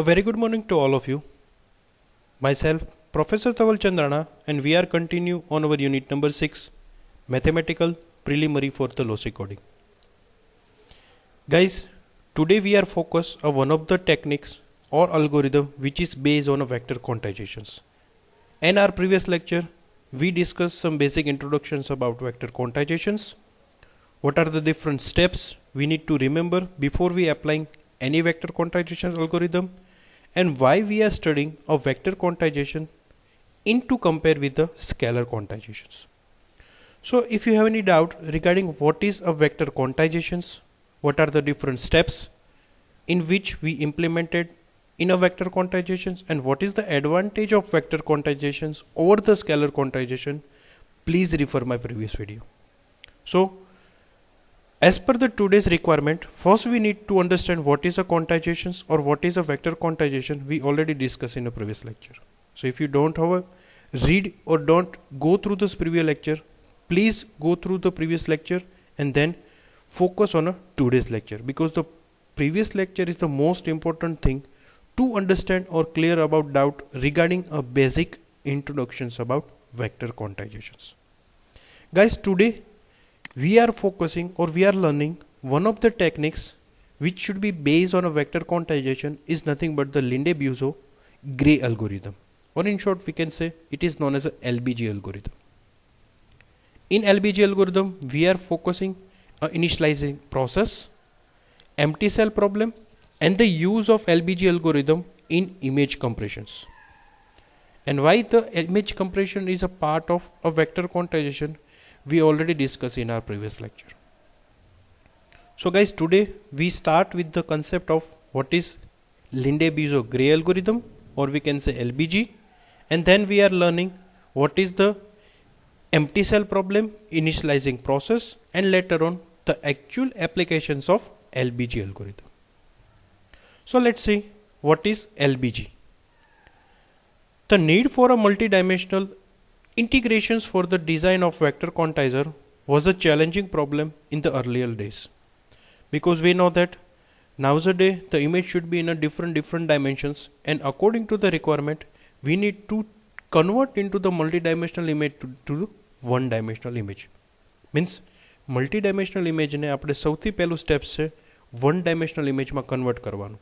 A very good morning to all of you. Myself, Professor Tawal Chandrana, and we are continue on our unit number 6, Mathematical Preliminary for the Lossy Coding. Guys, today we are focused on one of the techniques or algorithm which is based on a vector quantizations. In our previous lecture, we discussed some basic introductions about vector quantizations. What are the different steps we need to remember before we applying any vector quantization algorithm, and why we are studying a vector quantization to compare with the scalar quantizations. So if you have any doubt regarding what is a vector quantizations, what are the different steps in which we implemented in a vector quantizations, and what is the advantage of vector quantizations over the scalar quantization, please refer my previous video. So as per the today's requirement, first we need to understand what is a quantizations or what is a vector quantization. We already discussed in a previous lecture. So if you don't have a read or don't go through this previous lecture, please go through the previous lecture and then focus on a today's lecture, because the previous lecture is the most important thing to understand or clear about doubt regarding a basic introductions about vector quantizations. Guys, today we are focusing or we are learning one of the techniques which should be based on a vector quantization is nothing but the Lindenbuschow-Gray algorithm, or in short we can say it is known as a LBG algorithm. In LBG algorithm we are focusing on initializing process, empty cell problem, and the use of LBG algorithm in image compressions. And why the image compression is a part of a vector quantization, we already discussed in our previous lecture. So guys, today we start with the concept of what is Lindenbuschow-Gray algorithm, or we can say LBG, and then we are learning what is the empty cell problem, initializing process, and later on the actual applications of LBG algorithm. So let's see what is LBG. The need for a multidimensional integrations for the design of vector quantizer was a challenging problem in the earlier days, because we know that nowadays the image should be in a different dimensions, and according to the requirement we need to convert into the multidimensional image to one dimensional image. Means multidimensional image ને આપણે સૌથી પહેલું steps છે one dimensional image માં convert કરવાનું.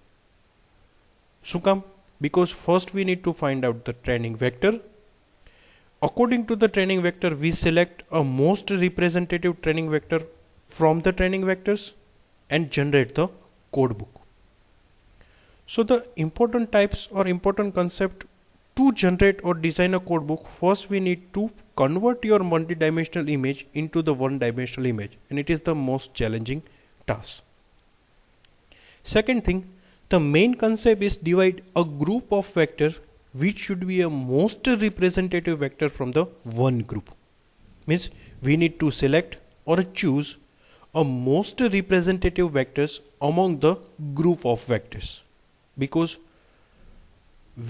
શું કામ? Because first we need to find out the training vector. According to the training vector, we select a most representative training vector from the training vectors and generate the code book. So the important types or important concept to generate or design a code book, first we need to convert your multi-dimensional image into the one-dimensional image, and it is the most challenging task. Second thing, the main concept is divide a group of vectors which should be a most representative vector from the one group. Means we need to select or choose a most representative vectors among the group of vectors, because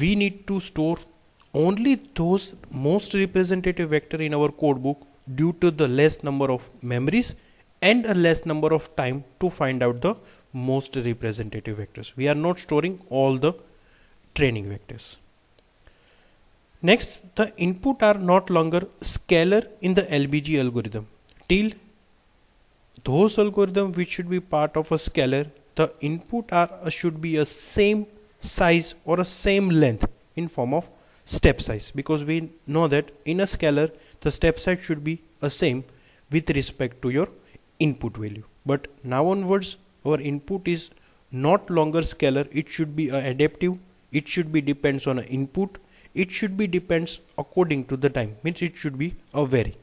we need to store only those most representative vector in our code book due to the less number of memories and a less number of time to find out the most representative vectors. We are not storing all the training vectors. Next, the input are not longer scalar in the LBG algorithm. Till those algorithm which should be part of a scalar, the input are should be a same size or a same length in form of step size, because we know that in a scalar the step size should be a same with respect to your input value. But now onwards our input is not longer scalar, it should be adaptive, it should be depends on an input, it should be depends according to the time, means it should be a vary.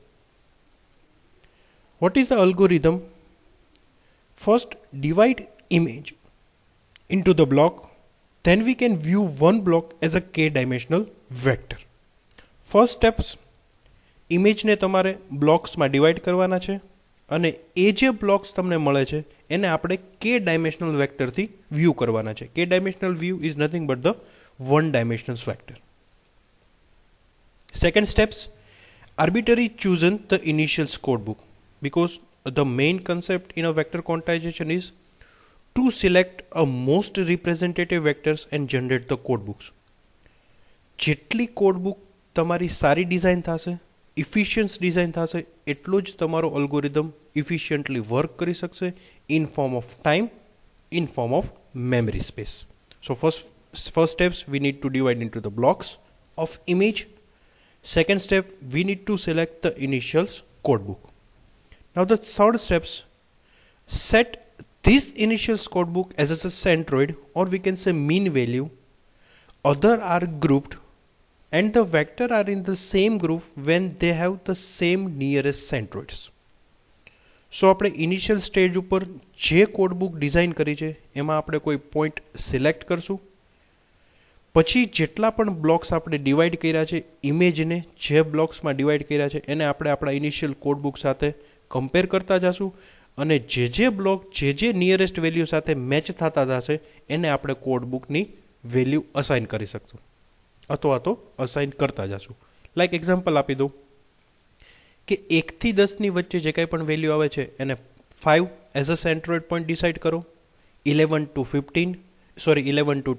What is the algorithm? First, divide image into the block, then we can view one block as a k-dimensional vector. First steps, image ને તમારે blocks માં divide કરવાના છે, અને એ જે blocks તમને મળે છે એને આપણે k-dimensional vector થી view કરવાના છે. K-dimensional view is nothing but the one dimensional vector. Second steps, arbitrary chosen the initial code book, because the main concept in a vector quantization is to select a most representative vectors and generate the code books. જેટલી code book તમારી સારી design થશે, efficient design થશે, એટલો જ તમારો algorithm ઇફિશિયન્ટલી work કરી શકશે in form of time, in form of memory space. So first steps, we need to divide into the blocks of image. Second step, we need to select the initials codebook. Now the third steps, set this initials codebook as a centroid, or we can say mean value. Other are grouped and the vector are in the same group when they have the same nearest centroids. સો આપણે initial stage ઉપર જે codebook design કરી છે એમાં આપણે કોઈ point select કરશું, પછી જેટલા પણ બ્લોક્સ આપણે ડિવાઈડ કર્યા છે, ઇમેજને જે બ્લોક્સમાં ડિવાઈડ કર્યા છે એને આપણે આપણા ઇનિશિયલ કોડબુક સાથે કમ્પેર કરતા જશું અને જે બ્લોક જે નિયરેસ્ટ વેલ્યુ સાથે મેચ થતા જશે એને આપણે કોડબુકની વેલ્યુ અસાઇન કરી શકશું અથવા તો અસાઇન કરતા જશું. લાઈક એક્ઝામ્પલ આપી દઉં કે 1 થી 10 ની વચ્ચે જે કંઈ પણ વેલ્યુ આવે છે એને 5 as a centroid point decide કરો, 11 to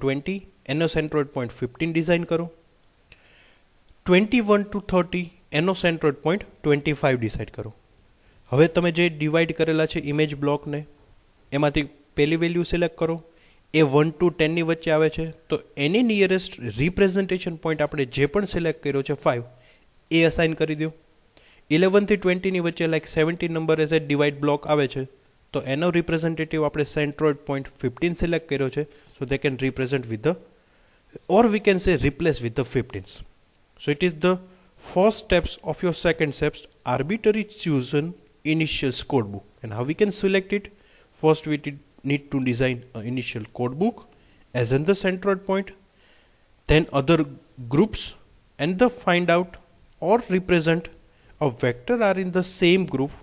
20 એનો સેન્ટ્રોઇડ પોઈન્ટ 15 ડિઝાઇન કરો, 21 to 30 એનો સેન્ટ્રોઇડ પોઈન્ટ 25 ડિસાઇડ કરો. હવે તમે જે ડિવાઈડ કરેલા છે ઇમેજ બ્લોકને એમાંથી પહેલી વેલ્યુ સિલેક્ટ કરો, એ 1 to 10 ની વચ્ચે આવે છે તો એની નિયરેસ્ટ રિપ્રેઝન્ટેશન પોઈન્ટ આપણે જે પણ સિલેક્ટ કર્યો છે 5 એ અસાઇન કરી દો. 11 થી 20 ની વચ્ચે like 17 number as a divide block આવે છે તો એનો રિપ્રેઝેન્ટેટિવ આપણે સેન્ટ્રોઇડ પોઈન્ટ 15 સિલેક્ટ કર્યો છે, so they can represent with the, or we can say replace with the 15s. So it is the first steps of your second steps, arbitrary chosen initials codebook. And how we can select it? First we need to design an initial codebook as in the centroid point, then other groups, and the find out or represent a vector are in the same group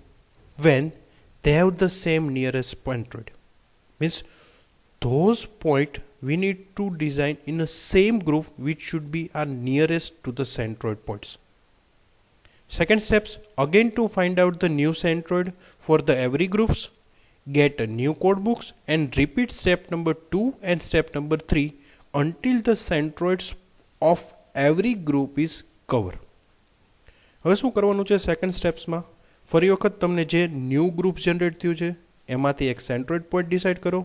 when they have the same nearest centroid. Means those point we need to design in a same group which should be our nearest to the centroid points. Second steps, again to find out the new centroid for the every groups, get a new codebooks and repeat step number 2 and step number 3 until the centroids of every group is covered. હવે શું કરવાનું છે second સ્ટેપ્સમાં, ફરી વખત તમને જે new group generate થયું છે એમાંથી એક સેન્ટ્રોઇડ પોઈન્ટ ડિસાઇડ કરો,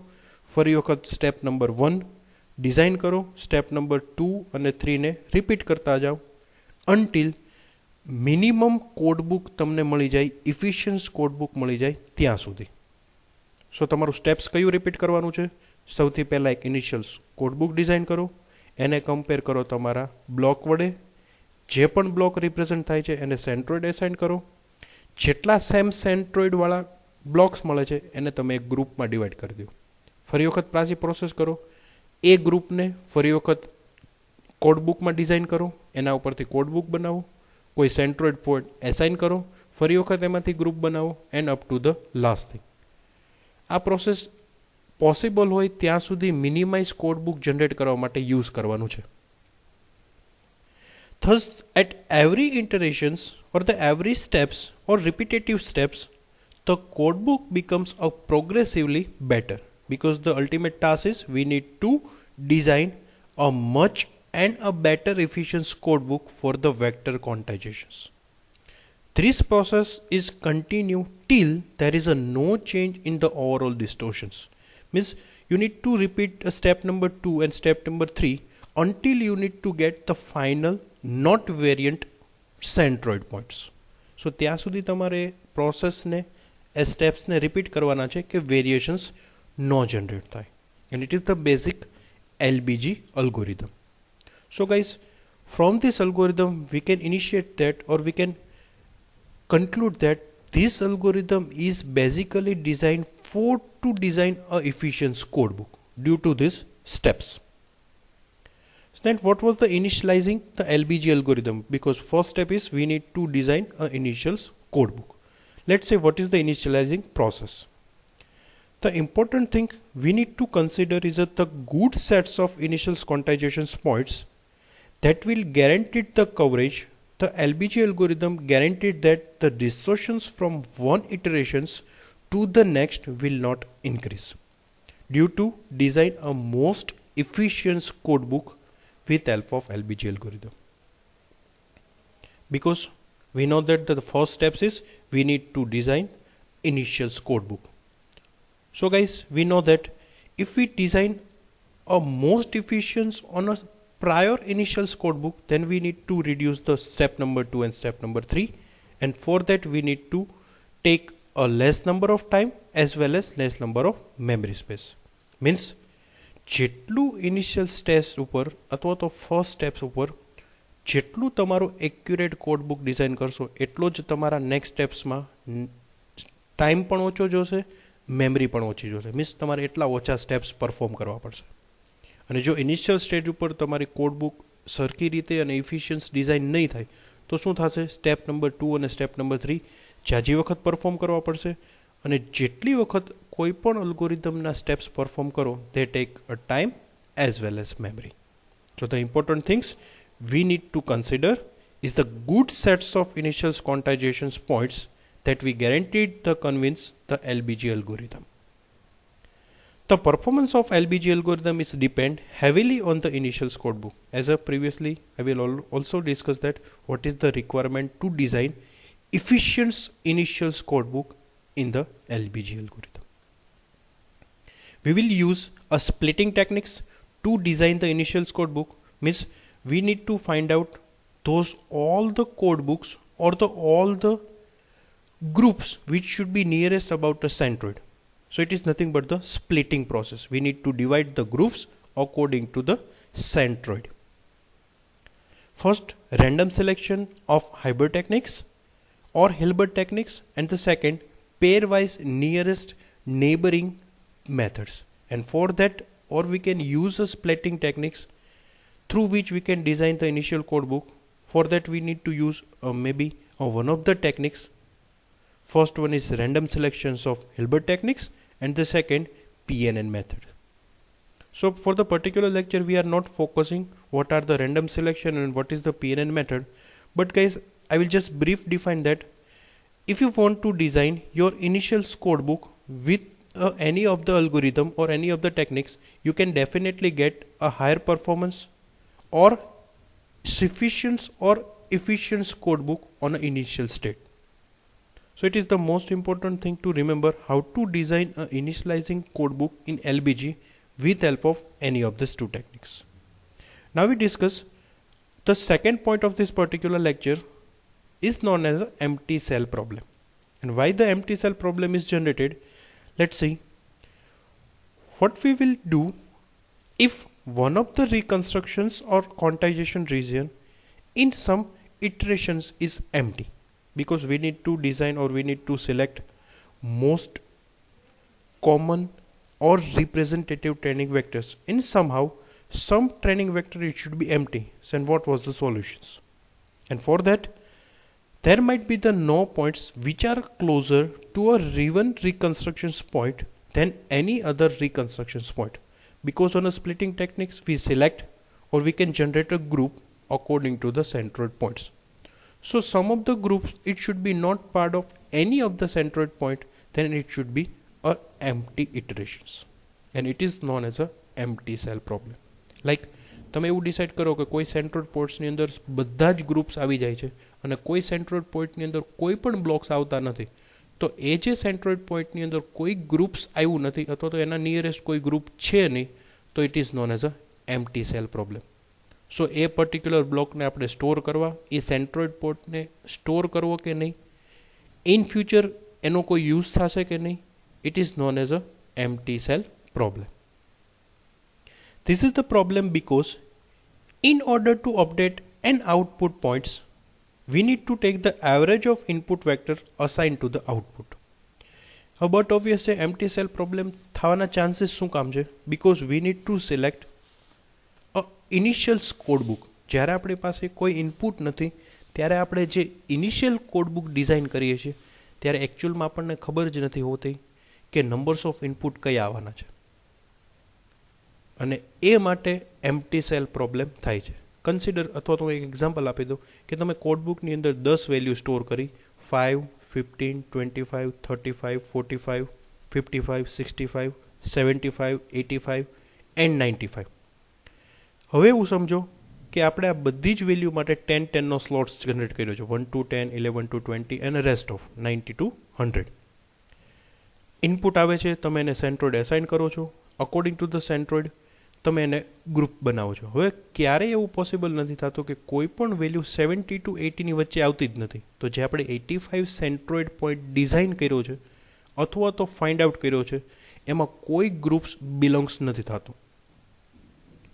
ફરી વખત સ્ટેપ નંબર 1 ડિઝાઇન કરો, સ્ટેપ નંબર 2 અને 3 ને રિપીટ કરતા જાઓ અન્ટિલ મિનિમમ કોડબુક તમને મળી જાય, ઇફિશિયન્ટ કોડબુક મળી જાય ત્યાં સુધી. સો તમારું સ્ટેપ્સ કયું રિપીટ કરવાનું છે? સૌથી પહેલાં એક ઇનિશિયલ્સ કોડબુક ડિઝાઇન કરો, એને કમ્પેર કરો તમારા બ્લોક વડે, જે પણ બ્લોક રિપ્રેઝન્ટ થાય છે એને સેન્ટ્રોઇડ એસાઇન કરો, જેટલા સેમ સેન્ટ્રોઇડવાળા બ્લોક્સ મળે છે એને તમે એક ગ્રુપમાં ડિવાઈડ કરી દો. ફરી વખત પાછી પ્રોસેસ કરો, એ ગ્રુપને ફરી વખત કોડબુકમાં ડિઝાઇન કરો, એના ઉપરથી કોડબુક બનાવો, કોઈ સેન્ટ્રોઇડ પોઈન્ટ એસાઇન કરો, ફરી વખત એમાંથી ગ્રુપ બનાવો end up to the last thing. આ પ્રોસેસ પોસિબલ હોય ત્યાં સુધી મિનિમાઇઝ કોડબુક જનરેટ કરવા માટે યુઝ કરવાનું છે. Thus, at every iterations or the every steps or repetitive steps, the codebook becomes a progressively better because the ultimate task is we need to design a much and a better efficient codebook for the vector quantizations. This process is continue till there is a no change in the overall distortions. Means you need to repeat step number 2 and step number 3 until you need to get the final not variant centroid points. So ત્યાં સુધી તમારે પ્રોસેસને એ સ્ટેપ્સને repeat કરવાના છે કે variations ન generate થાય. And it is the basic LBG algorithm. So guys, from this algorithm we can initiate that, or we can conclude that this algorithm is basically designed to design a efficient codebook due to these steps. Then what was the initializing the LBG algorithm? Because first step is we need to design an initials codebook. Let's say what is the initializing process. The important thing we need to consider is that the good sets of initials quantization points that will guarantee the coverage. The LBG algorithm guaranteed that the distortions from one iterations to the next will not increase. due to design a most efficient code book with help of LBG algorithm. Because we know that the first steps is we need to design initial code book. So guys, we know that if we design a most efficient on a prior initial code book, then we need to reduce the step number 2 and step number 3, and for that we need to take a less number of time as well as less number of memory space. Means જેટલું initial steps ઉપર અથવા તો first steps ઉપર જેટલું તમારું accurate code book design કરશો એટલો જ તમારા નેક્સ્ટ સ્ટેપ્સમાં ટાઈમ પણ ઓછો જોશે, મેમરી પણ ઓછી જોશે. મીન્સ તમારે એટલા ઓછા સ્ટેપ્સ પરફોર્મ કરવા પડશે. અને જો ઇનિશિયલ સ્ટેજ ઉપર તમારી કોડ બુક સરખી રીતે અને ઇફિશિયન્સ ડિઝાઇન નહીં થાય તો શું થશે? સ્ટેપ નંબર 2 અને સ્ટેપ નંબર 3 જાજી વખત પરફોર્મ કરવા પડશે, અને જેટલી વખત કોઈ પણ અલ્ગોરિધમના સ્ટેપ્સ પરફોર્મ કરો they take a time as well as memory. So the important things we need to consider is the good sets of initial quantization points that we guaranteed to convince the LBG algorithm. The performance of LBG algorithm is depend heavily on the initial code book. As previously I will also discuss that what is the requirement to design efficient initial code book in the LBG algorithm. We will use a splitting techniques to design the initial code book. Means we need to find out those all the code books or all the groups which should be nearest about the centroid. So it is nothing but the splitting process. We need to divide the groups according to the centroid. First, random selection of Hilbert techniques or Hilbert techniques, and the second, pairwise nearest neighboring methods. And for that, or we can use a splitting techniques through which we can design the initial code book. For that we need to use maybe one of the techniques. First one is random selections of Hilbert techniques, and the second PNN method. So for the particular lecture we are not focusing what are the random selection and what is the PNN method, but guys I will just brief define that. If you want to design your initial code book with any of the algorithm or any of the techniques, you can definitely get a higher performance or sufficient or efficient code book on an initial state. So it is the most important thing to remember how to design an initializing code book in LBG with help of any of these two techniques. Now we discuss the second point of this particular lecture is known as an empty cell problem. And why the empty cell problem is generated? Let's see. What we will do if one of the reconstructions or quantization region in some iterations is empty, because we need to design or we need to select most common or representative training vectors. In somehow some training vector it should be empty. So what was the solutions? And for that there might be the no points which are closer to a given reconstructions point than any other reconstructions point, because on a splitting techniques we select or we can generate a group according to the centroid points. So some of the groups it should be not part of any of the centroid point, then it should be a empty iterations, and it is known as a empty cell problem. Like તમે એવું decide કરો કે કોઈ centroid પોર્ટ્સની અંદર બધા જ groups આવી જાય છે અને કોઈ સેન્ટ્રોઇડ પોઈન્ટની અંદર કોઈ પણ બ્લોક્સ આવતા નથી, તો એ જે સેન્ટ્રોઇડ પોઈન્ટની અંદર કોઈ ગ્રુપ્સ આવ્યું નથી અથવા તો એના નિયરેસ્ટ કોઈ ગ્રુપ છે નહીં, તો it is known as a empty cell problem. So A particular બ્લોકને આપણે સ્ટોર કરવા, એ સેન્ટ્રોઇડ પોર્ટને સ્ટોર કરવો કે નહીં, ઇન ફ્યુચર એનો કોઈ યુઝ થશે કે નહીં, it is known as a empty cell problem. This is the problem because in order to update an output points, we need to take the average of input vector assigned to the output. But obviously empty cell problem થવાના chances શું કામ છે? Because we need to select a initial code book. જ્યારે આપણી પાસે કોઈ input નથી ત્યારે આપણે જે ઇનિશિયલ કોડ બુક ડિઝાઇન કરીએ છીએ ત્યારે એકચ્યુઅલમાં આપણને ખબર જ નથી હોતી કે નંબર્સ ઓફ ઇનપુટ કયા આવવાના છે, અને એ માટે એમ્પ્ટી સેલ પ્રોબ્લેમ થાય છે. કન્સિડર અથવા તો એક એક્ઝામ્પલ આપી દઉં કે તમે કોડ બુકની અંદર 10 વેલ્યુ સ્ટોર કરી 5, 15, 25, 35, 45, 55, 65, 75, 85 એન્ડ 95. હવે એવું સમજો કે આપણે આ બધી જ વેલ્યુ માટે 10 10 નો સ્લોટ્સ જનરેટ કર્યો છે, 1 to 10, 11 to 20 અને રેસ્ટ ઓફ 90 to 100. ઇનપુટ આવે છે, તમે એને સેન્ટ્રોઇડ એસાઇન કરો છો, અકોર્ડિંગ ટુ ધ સેન્ટ્રોઇડ તમે એને ગ્રુપ બનાવો છો. હવે ક્યારેય એવું પોસિબલ નથી થતું કે કોઈ પણ વેલ્યુ 70 to 80 ની વચ્ચે આવતી જ નથી. તો જે આપણે 85 સેન્ટ્રોઇડ પોઈન્ટ ડિઝાઇન કર્યો છે અથવા તો ફાઇન્ડ આઉટ કર્યો છે એમાં કોઈ ગ્રુપ્સ બિલોંગ્સ નથી થતું.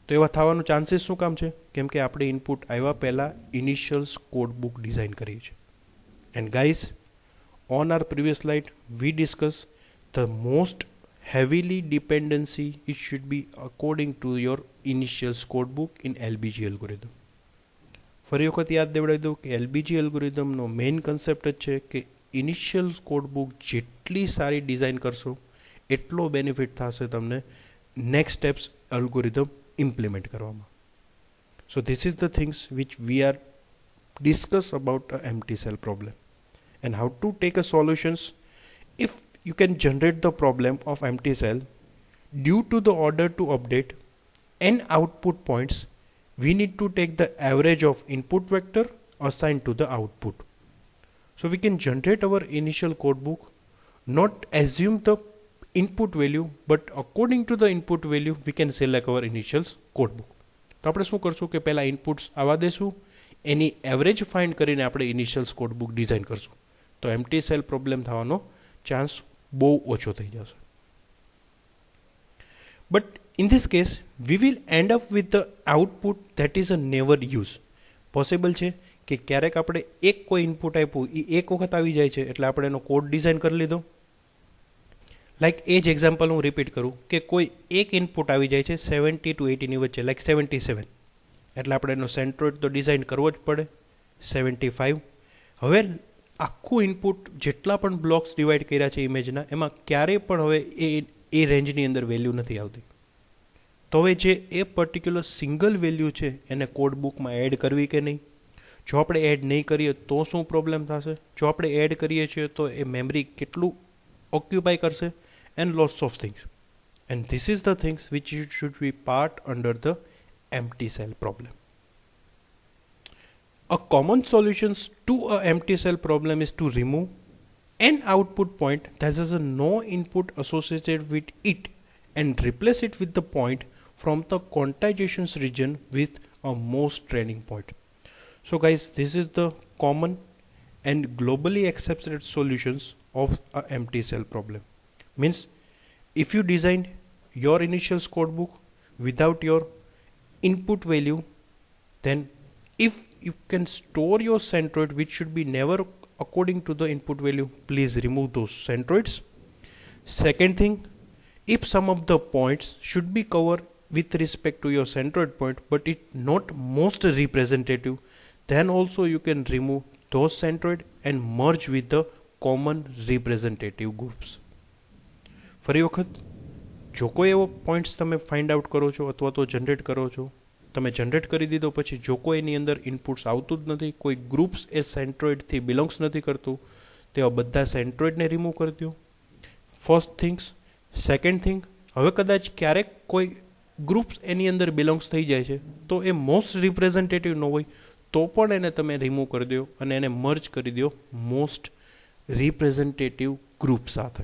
તો એવા થવાનું ચાન્સીસ શું કામ છે? કેમ કે આપણે ઇનપુટ આવ્યા પહેલાં ઇનિશિયલ્સ કોડ બુક ડિઝાઇન કરીએ છીએ. And guys, on our previous slide we discussed the most heavily dependency it should be according to your initial code book in LBG algorithm. ફરી વખત યાદ દેવડાવી દઉં કે LBG algorithm નો મેઇન કન્સેપ્ટ જ છે કે ઇનિશિયલ કોડ બુક જેટલી સારી ડિઝાઇન કરશો એટલો બેનિફિટ થશે તમને નેક્સ્ટ સ્ટેપ્સ અલ્ગોરિધમ ઇમ્પ્લિમેન્ટ કરવામાં. So this is the things which we are discuss about a empty cell problem and how to take a solutions if you can generate the problem of empty cell due to the order to update n output points. We need to take the average of input vector assigned to the output. So we can generate our initial code book, not assume the input value, but according to the input value we can select our initial code book. તો આપણે શું કરશું કે પહેલા inputs આવવા દેશું, એની average find કરીને આપણે ઇનિશિયલ કોડ બુક ડિઝાઇન કરશું. તો એમ્પ્ટી સેલ પ્રોબ્લેમ થવાનો ચાન્સ બહુ ઓછો થઈ જશે. But in this case we will end up with the output that is a never use. Possible છે કે ક્યારેક આપણે એક કોઈ ઇનપુટ આપ્યું એ એક વખત આવી જાય છે એટલે આપણે એનો કોડ ડિઝાઇન કરી લીધો. લાઈક એ જ એક્ઝામ્પલ હું રિપીટ કરું કે કોઈ એક ઇનપુટ આવી જાય છે 70 to 80 ની વચ્ચે, લાઈક 77, એટલે આપણે એનો સેન્ટ્રોઇડ તો ડિઝાઇન કરવો જ પડે 75. હવે આખું ઇનપુટ જેટલા પણ બ્લોક્સ ડિવાઈડ કર્યા છે ઇમેજના એમાં ક્યારેય પણ હવે એ રેન્જની અંદર વેલ્યુ નથી આવતી. તો હવે જે એ પર્ટિક્યુલર સિંગલ વેલ્યુ છે એને કોડ બુકમાં એડ કરવી કે નહીં? જો આપણે એડ નહીં કરીએ તો શું પ્રોબ્લેમ થશે? જો આપણે એડ કરીએ છીએ તો એ મેમરી કેટલું ઓક્યુપાય કરશે and lots of things. And this is the things which should be part under the empty cell problem. A common solution to a empty cell problem is to remove an output point that has a no input associated with it and replace it with the point from the quantization region with a most training point. So guys, this is the common and globally accepted solutions of a empty cell problem. Means if you designed your initial code book without your input value, then if you can store your centroid, which should be never according to the input value, please remove those centroids. Second thing, if some of the points should be covered with respect to your centroid point but it not most representative, then also you can remove those centroid and merge with the common representative groups. ફરી વખત, જો કોઈ એવો points તમે find out કરો છો અથવા તો જનરેટ કરો છો, તમે જનરેટ કરી દીધો પછી જો કોઈ એની અંદર ઇનપુટ્સ આવતું જ નથી, કોઈ ગ્રુપ્સ એ સેન્ટ્રોઇડથી બિલોંગ્સ નથી કરતું, તેવા બધા સેન્ટ્રોઇડને રિમૂવ કરી દો. First things. સેકન્ડ થિંગ, હવે કદાચ ક્યારેક કોઈ ગ્રુપ્સ એની અંદર બિલોંગ્સ થઈ જાય છે તો એ મોસ્ટ રિપ્રેઝેન્ટેટિવ ન હોય તો પણ એને તમે રિમૂવ કરી દો અને એને મર્જ કરી દો મોસ્ટ રિપ્રેઝેન્ટેટિવ ગ્રુપ સાથે.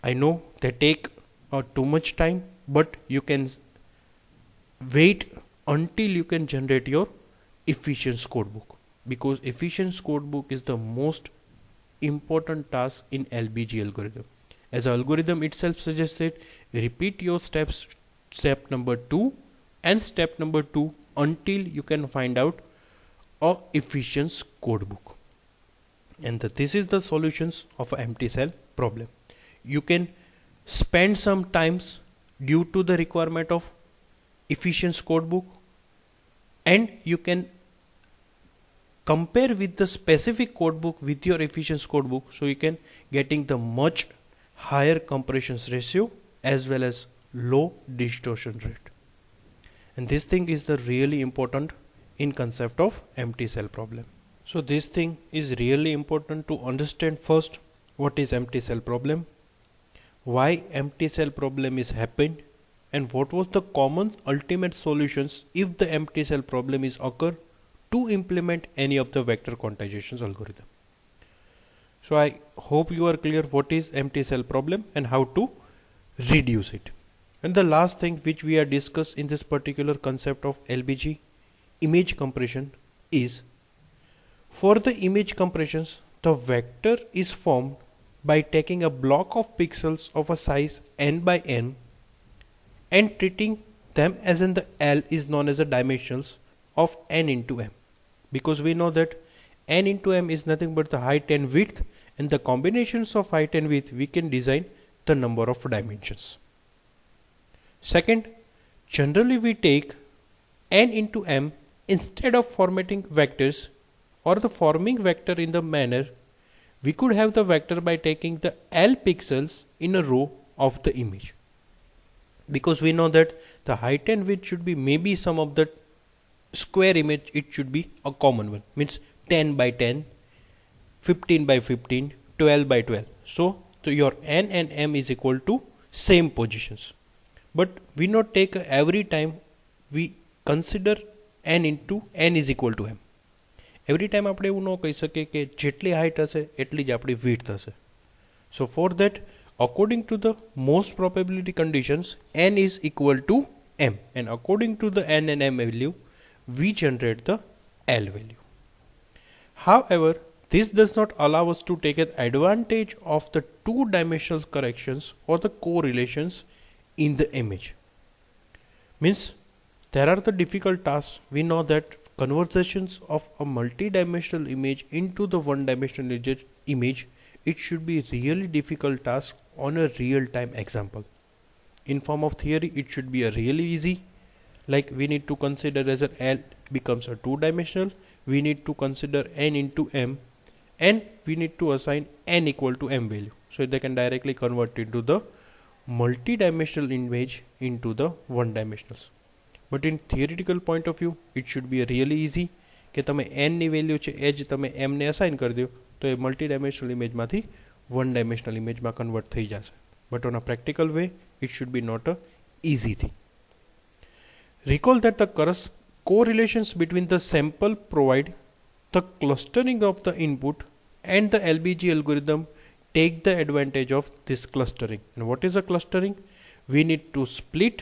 I know they take too much time, but you can wait until you can generate your efficient code book, because efficient code book is the most important task in LBG algorithm. As the algorithm itself suggested, repeat your steps, step number 2 and step number 2 until you can find out a efficient code book. And this is the solutions of an empty cell problem. You can spend some times due to the requirement of efficient code book, and you can compare with the specific code book with your efficient code book, so you can getting the much higher compression ratio as well as low distortion rate. And this thing is the really important in concept of empty cell problem. So this thing is really important to understand. First, what is empty cell problem? why empty cell problem is happened, and what was the common ultimate solutions if the empty cell problem is occur to implement any of the vector quantizations algorithm. So I hope you are clear what is empty cell problem and how to reduce it. And the last thing which we are discussed in this particular concept of LBG image compression is, for the image compressions, the vector is formed by taking a block of pixels of a size n by n and treating them as in the L is known as the dimensions of n into m, because we know that n into m is nothing but the height and width, and the combinations of height and width we can design the number of dimensions. Second, generally we take n into m instead of formatting vectors or the forming vector in the manner we could have the vector by taking the L pixels in a row of the image, because we know that the height and width should be maybe some of the square image, it should be a common one, means 10 by 10, 15 by 15, 12 by 12. So your n and m is equal to same positions, but we not take every time we consider n into n is equal to m. Every time આપણે એવું ન કહી શકીએ કે જેટલી height હશે એટલી જ આપણી width હશે. So for that, according to the most probability conditions, n is equal to m, and according to the n and m value we generate the L value. However, this does not allow us to take an advantage of the two-dimensional corrections or the correlations in the image. Means there are the difficult tasks. We know that conversions of a multi-dimensional image into the one-dimensional image, it should be really difficult task on a real-time example. In form of theory, it should be a really easy, like we need to consider as an L becomes a two-dimensional, we need to consider n into m, and we need to assign n equal to m value, so they can directly convert into the multi-dimensional image into the one-dimensionals. But in theoretical point of view, it should be really easy કે તમે n ની value છે એ જ તમે m ને assign કરી દો તો એ મલ્ટી ડાયમેન્શનલ ઇમેજમાંથી વન ડાયમેન્શનલ ઇમેજમાં કન્વર્ટ થઈ જશે. But on a practical way, it should be not a easy thing. Recall that the correlations between the sample provide the clustering of the input, and the LBG algorithm take the advantage of this clustering. And what is a clustering? We need to split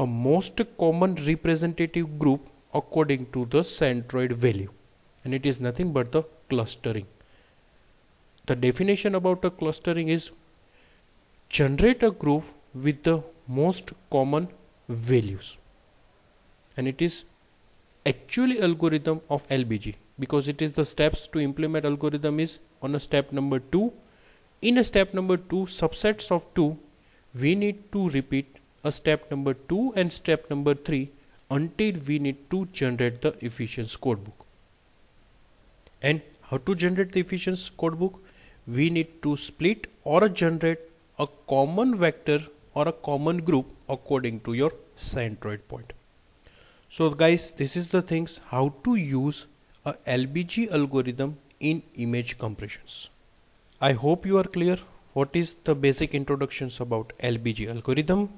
a most common representative group according to the centroid value, and it is nothing but the clustering. The definition about a clustering is generate a group with the most common values, and it is actually algorithm of LBG, because it is the steps to implement algorithm is on a step number 2. In a step number 2, subsets of 2, we need to repeat a step number 2 and step number 3 until we need to generate the efficiency codebook. And how to generate the efficiency codebook? We need to split or generate a common vector or a common group according to your centroid point. So guys, this is the things how to use a LBG algorithm in image compressions. I hope you are clear what is the basic introductions about LBG algorithm,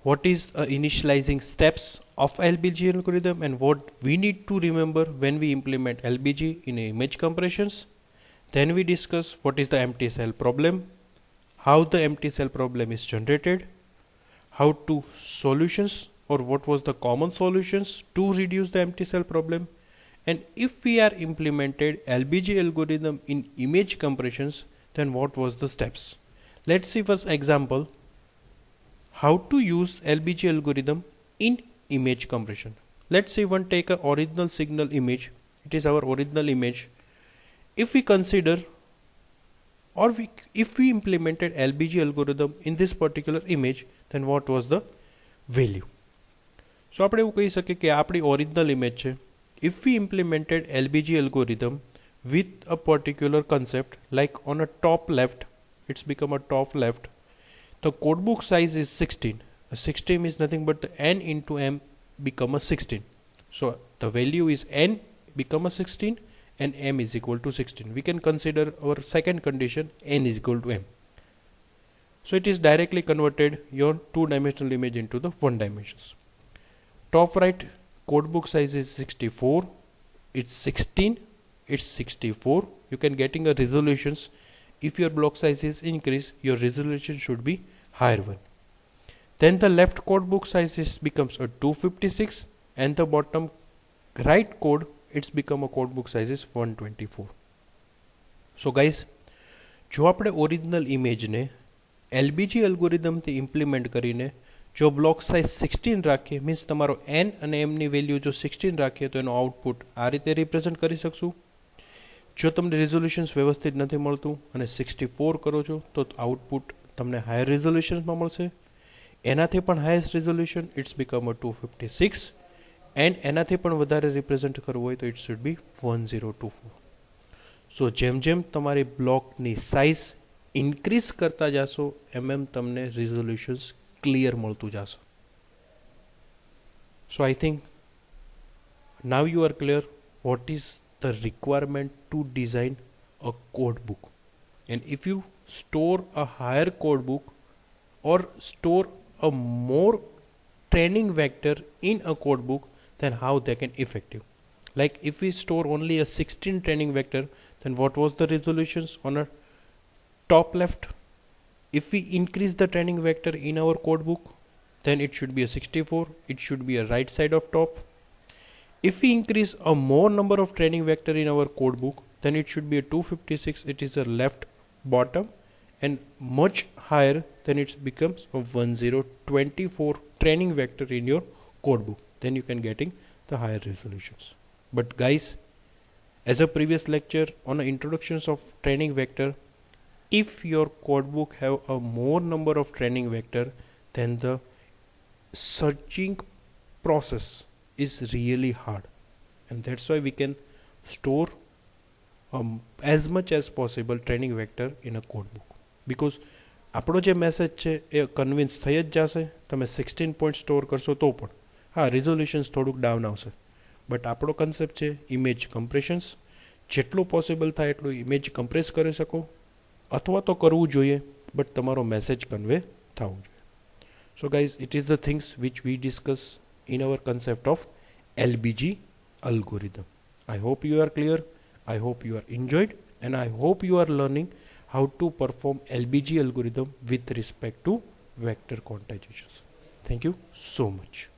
what is initializing steps of LBG algorithm, and what we need to remember when we implement LBG in image compressions. Then we discuss what is the empty cell problem, how the empty cell problem is generated, how to solutions or what was the common solutions to reduce the empty cell problem, and if we are implemented LBG algorithm in image compressions, then what was the steps. Let's see first example how to use LBG algorithm in image compression. Let's say one take a original signal image, it is our original image. If we consider or if we implemented LBG algorithm in this particular image, then what was the value? So આપણે એવું કહી શકીએ કે આપણી original image છે. If we implemented LBG algorithm with a particular concept, like on a top left, it's become a top left, the codebook size is 16. 16 is nothing but the n into m become a 16. So the value is n become a 16 and m is equal to 16. We can consider our second condition, n is equal to m. So it is directly converted your two-dimensional image into the one dimensions. Top right codebook size is 64, it's 16, it's 64. You can getting a resolutions. If your block size is increased, your resolution should be higher one. Then the left codebook size is becomes a 256 and the bottom right code it's become a codebook size is 124. So guys, જો આપણે original ઇમેજને LBG અલ્ગોરિધમથી implement કરીને જો block size 16 રાખીએ means તમારો n અને m ની value જો 16 રાખીએ તો એનો આઉટપુટ આ રીતે રિપ્રેઝન્ટ કરી શકશું. જો તમને રિઝોલ્યુશન્સ વ્યવસ્થિત નથી મળતું અને 64 કરો છો તો આઉટપુટ તમને હાયર રિઝોલ્યુશન્સમાં મળશે. એનાથી પણ highest resolution it's become a 256 and એનાથી પણ વધારે રિપ્રેઝન્ટ કરવું હોય તો ઇટ શુડ બી 1024. સો જેમ જેમ તમારી બ્લોકની સાઇઝ ઇન્ક્રીઝ કરતા જશો એમ તમને રિઝોલ્યુશન્સ ક્લિયર મળતું જશે. So I think now you are clear what is the requirement to design a code book, and if you store a higher code book or store a more training vector in a code book, then how they can effective. Like if we store only a 16 training vector, then what was the resolutions on a top left? If we increase the training vector in our code book, then it should be a 64, it should be a right side of top. If we increase a more number of training vector in our code book, then it should be a 256, it is a left bottom, and much higher than it becomes a 1024 training vector in your code book. Then you can getting the higher resolutions. But guys, as a previous lecture on the introductions of training vector, if your code book have a more number of training vector, then the searching process is really hard, and that's why we can store as much as possible training vector in a code book, because આપણો જે message છે એ convince થઈ જ જશે. તમે 16 point store કરશો તો પણ હા રિઝોલ્યુશન્સ થોડુંક ડાઉન આવશે, બટ આપણો કન્સેપ્ટ છે ઇમેજ કમ્પ્રેશન્સ. જેટલું પોસિબલ થાય એટલું ઇમેજ કમ્પ્રેસ કરી શકો અથવા તો કરવું જોઈએ, બટ તમારો મેસેજ કન્વે થવું જોઈએ. So guys, it is the things which we discuss in our concept of LBG algorithm. I hope you are clear, I hope you are enjoyed, and I hope you are learning how to perform LBG algorithm with respect to vector quantizations. Thank you so much.